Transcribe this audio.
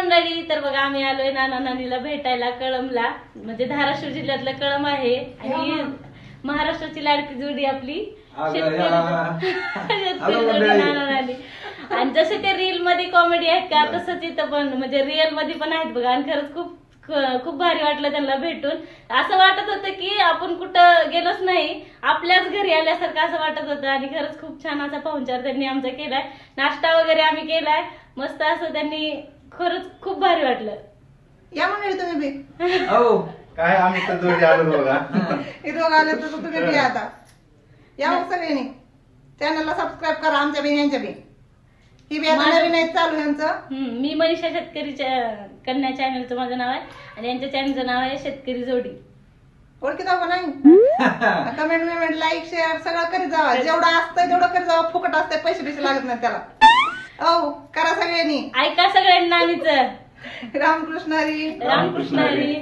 मंडळी, तर बघा आम्ही आलोय नाना नानीला भेटायला कळमला, म्हणजे धाराशिव जिल्ह्यातलं कळम आहे आणि महाराष्ट्राची लाडकी जोडी आपली शेतकरी जोडी नाना नानी. आणि जसे ते रील मध्ये कॉमेडी आहेत का तसंच इथं पण म्हणजे रिअल मध्ये पण आहेत बघा. आणि खरंच खूप भारी वाटलं त्यांना भेटून. असं वाटत होतं की आपण कुठं गेलोच नाही, आपल्याच घरी आल्यासारखं असं वाटत होतं. आणि खरंच खूप छान असा पाहुणचार त्यांनी आमचा केलाय, नाश्ता वगैरे आम्ही केलाय मस्त असं. त्यांनी खरंच खूप भारी वाटलं. या मंडळी तुम्ही बी. हो काय आम्ही तर जोडी आलो बघा. हे दोघं आले तर तुम्ही बी आता या मग सगळ्यांनी. चॅनलला सबस्क्राईब करा आमच्या बी यांच्या बी. ही बी आता नवीन आहे चालू यांचं. मी मनीषा शेतकरी कन्या चॅनलचं माझं नाव आहे आणि यांच्या चॅनलचं नाव आहे शेतकरी जोडी. ओळखी जाऊ नाही. कमेंट विमेंट लाईक शेअर सगळं करीत जावा. जेवढं असतंय तेवढं करीत जावा. फुकट असतंय, पैसे लागत नाही त्याला. हो करा सगळ्यांनी. ऐका सगळ्यांना आम्हीच. रामकृष्ण हरी. रामकृष्ण हरी.